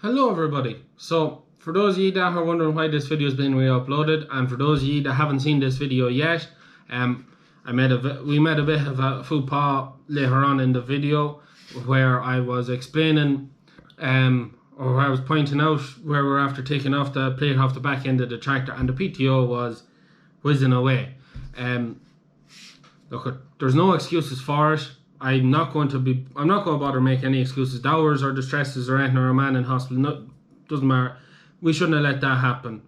Hello everybody. So for those of you that are wondering why this video is being re-uploaded, and for those of you that haven't seen this video yet, we made a bit of a faux pas later on in the video where I was explaining or where I was pointing out where we're after taking off the plate off the back end of the tractor and the PTO was whizzing away. Look, there's no excuses for it. I'm not going to bother make any excuses, dowers or distresses or anything, or a man in hospital. No, doesn't matter. We shouldn't have let that happen.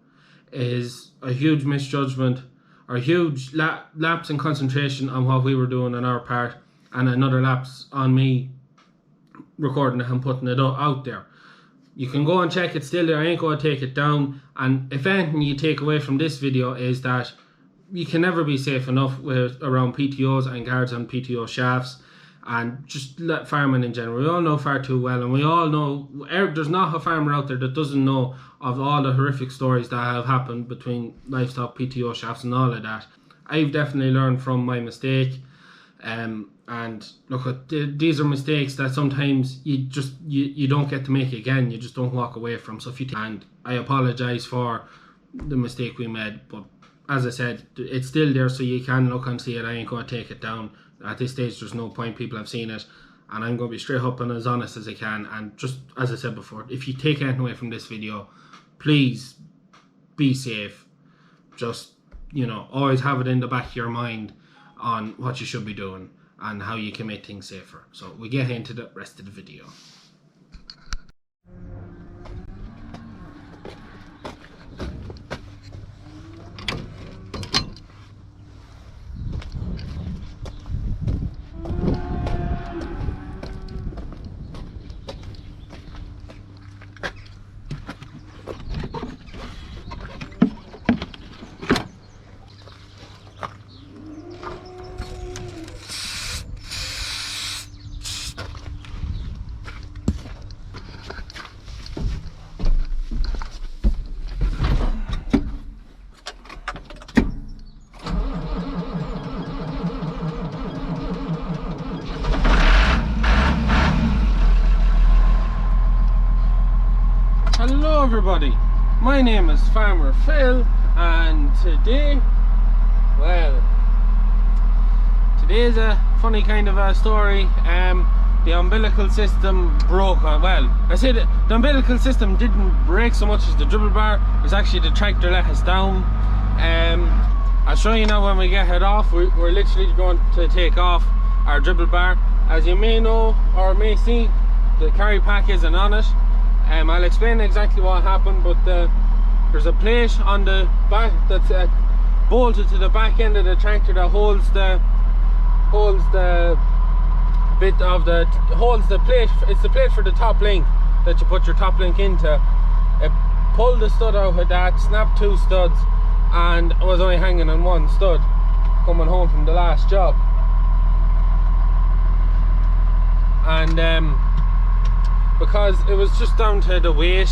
It is a huge misjudgment or a huge lapse in concentration on what we were doing on our part, and another lapse on me recording it and putting it out there. You can go and check it still there. I ain't going to take it down. And if anything you take away from this video is that you can never be safe enough around PTOs and guards on PTO shafts, and just farming in general. We all know far too well, and we all know there's not a farmer out there that doesn't know of all the horrific stories that have happened between livestock PTO shafts and all of that. I've definitely learned from my mistake, and look, these are mistakes that sometimes you don't get to make again. You just don't walk away from. So and I apologize for the mistake we made, but as I said, it's still there, so you can look and see it. I ain't going to take it down. At this stage, there's no point. People have seen it, and I'm going to be straight up and as honest as I can. And just as I said before, if you take anything away from this video, please be safe. Just, always have it in the back of your mind on what you should be doing and how you can make things safer. So we get into the rest of the video. Hello everybody, my name is Farmer Phil, and today is a funny kind of a story. The umbilical system broke. I say that the umbilical system didn't break so much as the dribble bar. It was actually the tractor let us down. I'll show you now when we get it off. We're literally going to take off our dribble bar. As you may know or may see, the carry pack isn't on it. I'll explain exactly what happened, but there's a plate on the back that's bolted to the back end of the tractor that holds the plate. It's the plate for the top link that you put your top link into. It pulled the stud out of that, snapped two studs, and I was only hanging on one stud coming home from the last job. And because it was just down to the weight,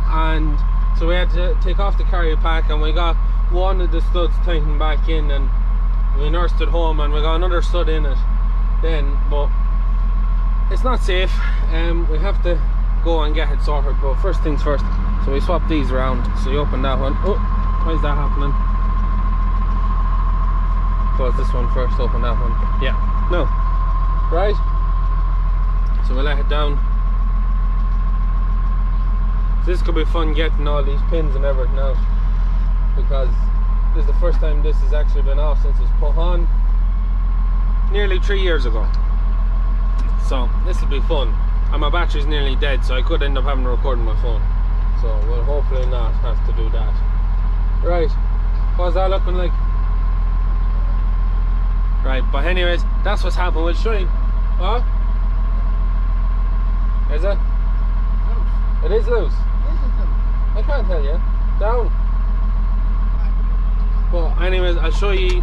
and so we had to take off the carrier pack, and we got one of the studs tightened back in, and we nursed it home, and we got another stud in it then, but it's not safe. We have to go and get it sorted, but first things first. So we swap these around. So you open that one. Oh, why is that happening? Close this one first, open that one. Yeah, no, right, so we let it down. This could be fun getting all these pins and everything out, because this is the first time this has actually been off since it was put on nearly 3 years ago. So this will be fun, and my battery's nearly dead, so I could end up having to record on my phone, so we'll hopefully not have to do that. Right, what's that looking like? Right, but anyways, that's what's happened. We'll show you. Huh? Is it? It is loose. I can't tell you. Down. But anyways, I'll show you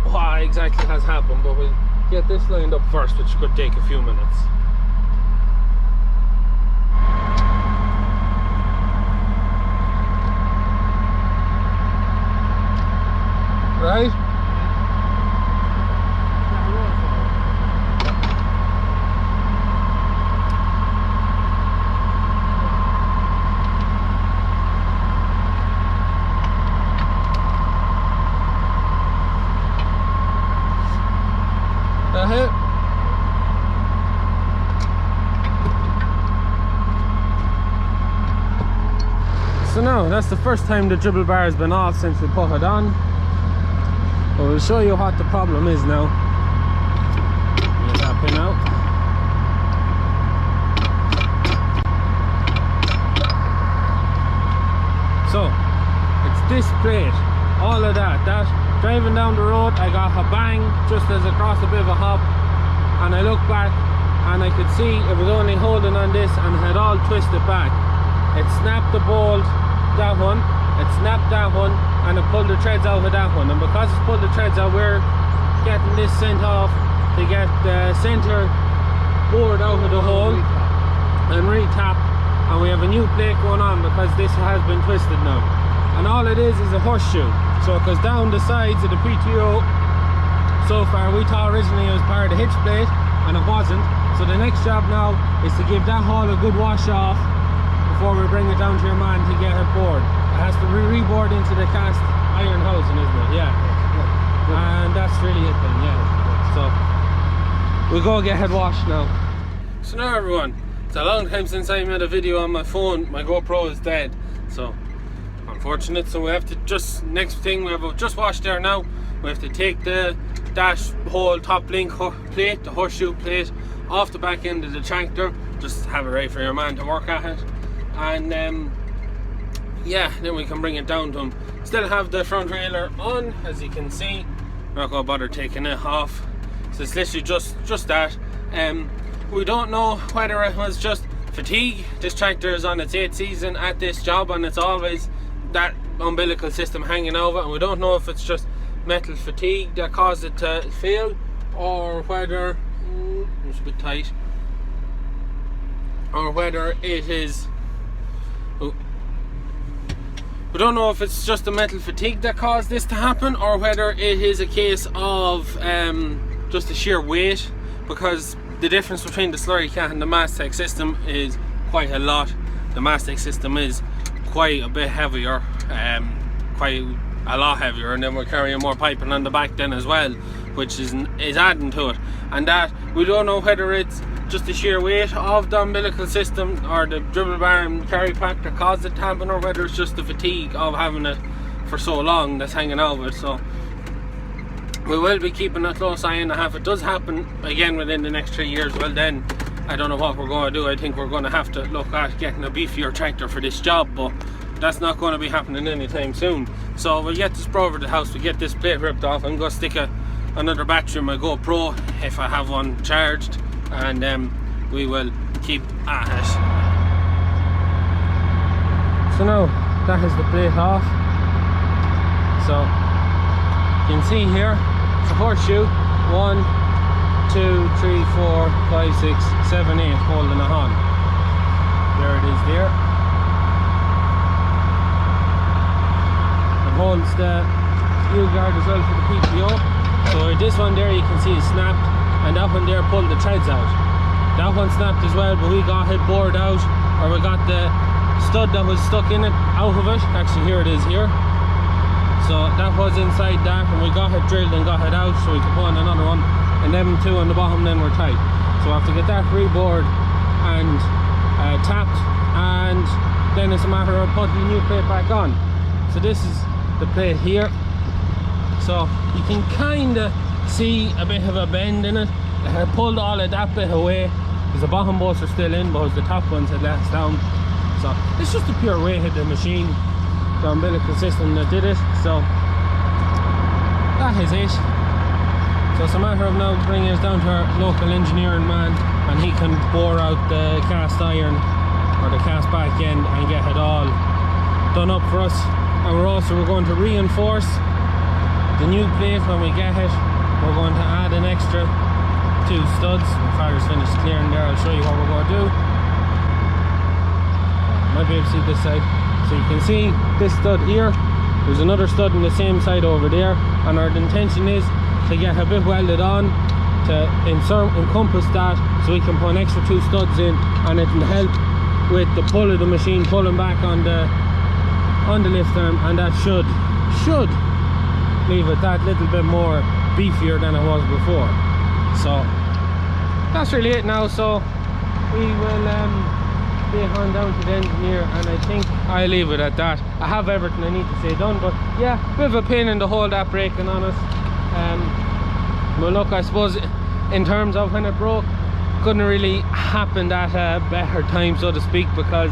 what exactly has happened, but we'll get this lined up first, which could take a few minutes. Right? So now that's the first time the dribble bar has been off since we put it on. But we'll show you what the problem is now. Get that pin out. So it's this plate, all of that. Driving down the road, I got a bang just as I crossed a bit of a hop, and I looked back and I could see it was only holding on this and had all twisted back. It snapped the bolt, that one, it snapped that one, and it pulled the threads out of that one. And because it's pulled the threads out, we're getting this sent off to get the center board out of the hole and retap, and we have a new plate going on because this has been twisted now. And all it is a horseshoe, so it goes down the sides of the PTO. So far we thought originally it was part of the hitch plate, and it wasn't. So the next job now is to give that hole a good wash off before we bring it down to your man to get it bored. It has to be rebored into the cast iron housing, isn't it? Yeah. And that's really it then, yeah. So we'll go get it washed now. So now everyone, it's a long time since I made a video on my phone. My GoPro is dead, so unfortunate. So we have to next thing, we have just washed there now. We have to take the dash hole top link plate, the horseshoe plate, off the back end of the tractor. Just have it ready for your man to work at it. And yeah, then we can bring it down to him. Still have the front railer on, as you can see. I'm not gonna bother taking it off. So it's literally just that. We don't know whether it was just fatigue. This tractor is on its 8th season at this job, and it's always that umbilical system hanging over, and we don't know if it's just metal fatigue that caused it to fail, or whether it's a bit tight, or whether it is, we don't know if it's just the metal fatigue that caused this to happen, or whether it is a case of just the sheer weight, because the difference between the slurry cat and the Mastech system is quite a lot. The Mastech system is quite a bit heavier, quite a lot heavier, and then we're carrying more piping on the back then as well, which is adding to it. And that we don't know whether it's just the sheer weight of the umbilical system or the dribble bar and carry pack that caused it to happen, or whether it's just the fatigue of having it for so long that's hanging over it. So we will be keeping a close eye on it. If it does happen again within the next 3 years, well then I don't know what we're going to do. I think we're going to have to look at getting a beefier tractor for this job, but that's not going to be happening anytime soon. So we'll get this brought over to the house, we get this plate ripped off. I'm going to stick another battery in my GoPro if I have one charged, and we will keep at it. So now that is the plate off. So you can see here it's a horseshoe, 1, 2, 3, 4, 5, 6, 7, 8 holding it on. There it is there. It holds the U guard as well for the PTO. So this one there you can see is snapped, and that one there pulled the threads out. That one snapped as well, but we got it bored out, or we got the stud that was stuck in it out of it. Actually here it is here. So that was inside that, and we got it drilled and got it out, so we could put on another one, and them two on the bottom then were tight. So I have to get that rebored and tapped, and then it's a matter of putting the new plate back on. So this is the plate here. So you can kind of see a bit of a bend in it. I pulled all of that bit away because the bottom bolts are still in, but the top ones had let down. So it's just a pure weight of the machine, the umbilical system that did it. So that is it. So it's a matter of now bringing us down to our local engineering man, and he can bore out the cast iron or the cast back end and get it all done up for us. And we're going to reinforce the new plate when we get it. We're going to add an extra 2 studs. My father's finished clearing there. I'll show you what we're going to do. Might be able to see this side. So you can see this stud here. There's another stud on the same side over there, and our intention is to get a bit welded on to encompass that, so we can put an extra 2 studs in, and it will help with the pull of the machine pulling back on the lift arm, and that should leave it that little bit more beefier than it was before. So that's really it now. So we will bit on down to the engineer, and I think I'll leave it at that. I have everything I need to say done, but yeah, bit of a pain in the hole that breaking on us. But look, I suppose in terms of when it broke, couldn't really happen at a better time, so to speak, because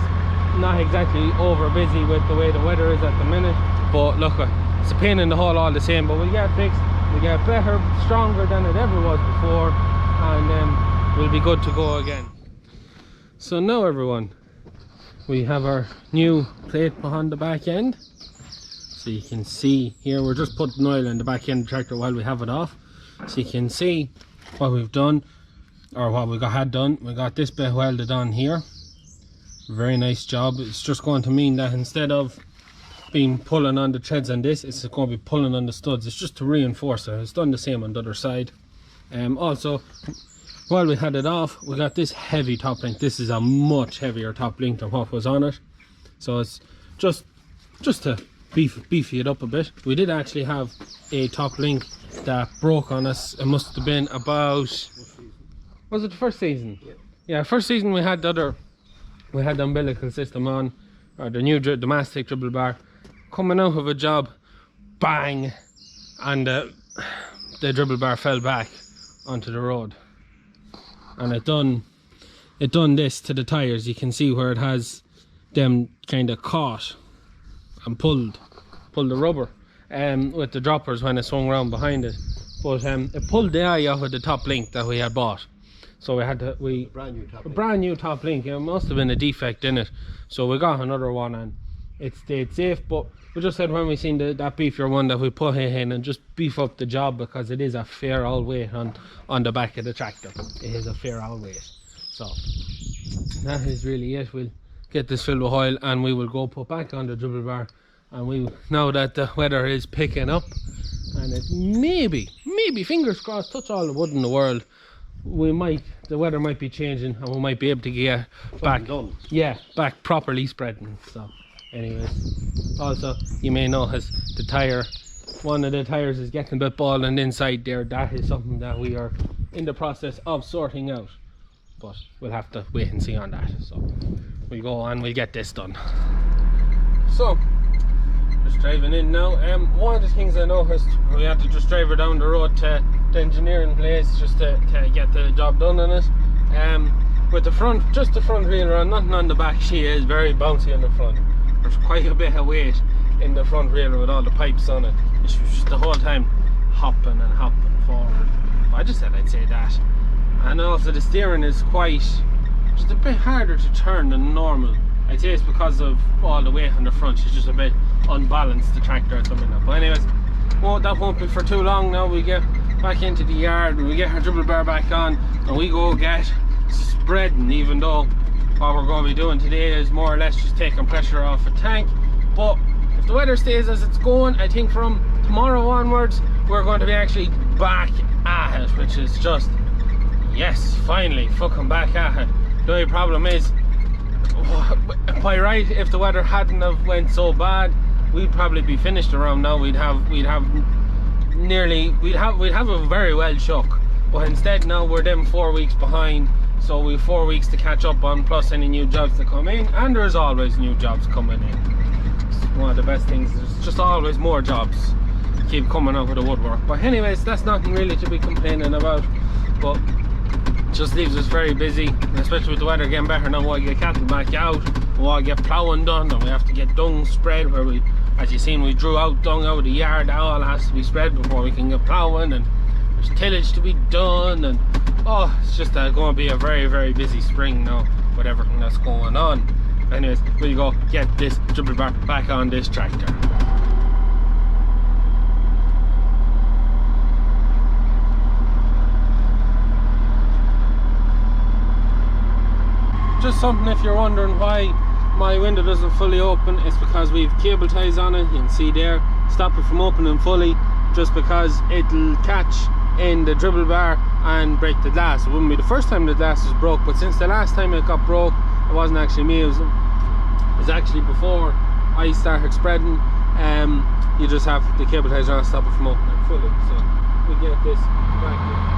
not exactly over busy with the way the weather is at the minute. But look, it's a pain in the hole all the same, but we'll get fixed. We'll get better, stronger than it ever was before, and we'll be good to go again. So now everyone, we have our new plate behind the back end. So you can see here, we're just putting oil in the back end of the tractor while we have it off. So you can see what we've done, or what we had done. We got this bit welded on here. Very nice job. It's just going to mean that instead of being pulling on the threads on this, it's going to be pulling on the studs. It's just to reinforce it. It's done the same on the other side. Also, while we had it off, we got this heavy top link. This is a much heavier top link than what was on it. So it's just to beefy it up a bit. We did actually have a top link that broke on us. It must have been about, was it the first season? Yeah, first season we had the umbilical system on, or the new domestic dribble bar, coming out of a job, bang, and the dribble bar fell back onto the road, and it done this to the tires. You can see where it has them kind of caught and pulled the rubber with the droppers when it swung around behind it. But it pulled the eye off of the top link that we had bought. So we had a brand new top link. It must have been a defect in it, so we got another one and it stayed safe. But we just said when we seen that beefier one that we put it in and just beef up the job, because it is a fair old weight on the back of the tractor. It is a fair old weight. So that is really it. We'll get this filled with oil and we will go put back on the dribble bar. And we, now that the weather is picking up, and it maybe fingers crossed, touch all the wood in the world, the weather might be changing and we might be able to get back back properly spreading. So anyways, also you may notice one of the tires is getting a bit bald on the inside there. That is something that we are in the process of sorting out, but we'll have to wait and see on that. So we'll go on, we'll get this done. So just driving in now. One of the things I noticed, we had to just drive her down the road to the engineering place just to get the job done on it. With the front, just the front wheel on, nothing on the back. She is very bouncy on the front. There's quite a bit of weight in the front wheel with all the pipes on it. It's just the whole time hopping and hopping forward. I just said I'd say that. And also the steering is just a bit harder to turn than normal. I'd say it's because of all the weight on the front. She's just a bit unbalanced, the tractor at the minute. But anyways, that won't be for too long now. We get back into the yard, we get our dribble bar back on, and we go get spreading, even though what we're going to be doing today is more or less just taking pressure off a tank. But if the weather stays as it's going, I think from tomorrow onwards we're going to be actually back at it, which is just, yes, finally fucking back at it. The only problem is, by right, if the weather hadn't have went so bad, we'd probably be finished around now. We'd have a very well chuck, but instead now we're them 4 weeks behind, so we've 4 weeks to catch up on, plus any new jobs that come in, and there's always new jobs coming in. It's one of the best things, there's just always more jobs keep coming out of the woodwork. But anyways, that's nothing really to be complaining about, but just leaves us very busy, especially with the weather getting better now. We'll get cattle back out, we'll get ploughing done, and we have to get dung spread, where we, as you've seen, we drew out dung out of the yard. That all has to be spread before we can get ploughing, and there's tillage to be done, and it's just going to be a very, very busy spring now with everything that's going on. Anyways, we'll go get this dribble bar back on this tractor. Just something, if you're wondering why my window doesn't fully open, it's because we've cable ties on it. You can see there, stop it from opening fully, just because it'll catch in the dribble bar and break the glass. It wouldn't be the first time the glass was broke, but since the last time it got broke, it wasn't actually me, it was actually before I started spreading. You just have the cable ties on to stop it from opening fully. So we get this back here.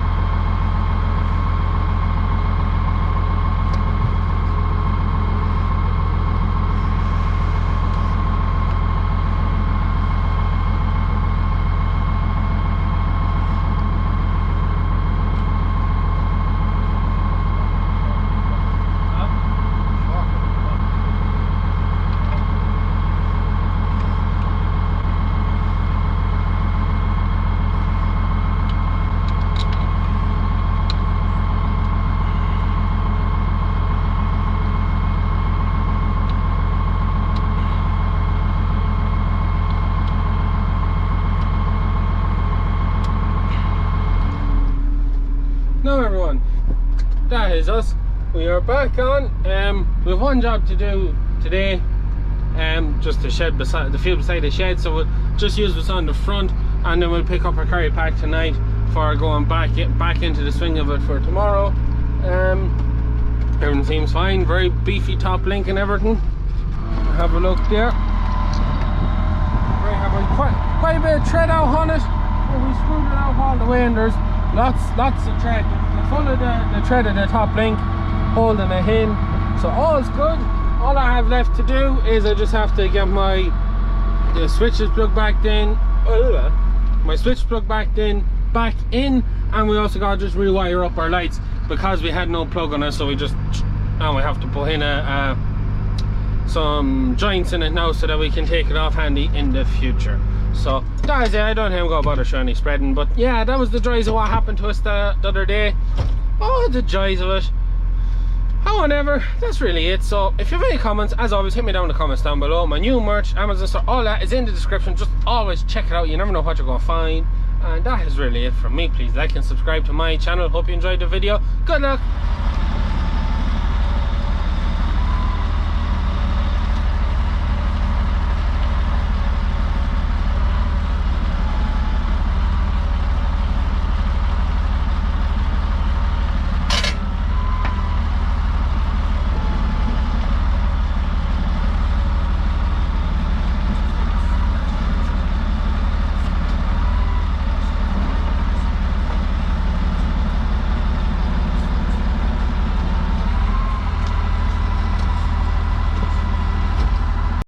is us. We are back on. We have one job to do today. Just the shed beside the field beside the shed, so we'll just use what's on the front, and then we'll pick up our carry pack tonight for going back into the swing of it for tomorrow. Everything seems fine. Very beefy top link and everything. Have a look there. We have quite a bit of tread out on it. We screwed it out all the way, and there's lots of tread. The full of the tread of the top link holding it in. So all's good. All I have left to do is I just have to get the switches plugged back in. My switch plug back in, and we also got to just rewire up our lights because we had no plug on it. So now we have to put in some joints in it now so that we can take it off handy in the future. So that is it. I don't think I'm gonna bother showing any spreading, but yeah, that was the joys of what happened to us the other day. Oh, the joys of it. However, that's really it. So if you have any comments, as always, hit me down in the comments down below. My new merch, Amazon store, all that is in the description. Just always check it out. You never know what you're gonna find. And that is really it from me. Please like and subscribe to my channel. Hope you enjoyed the video. Good luck.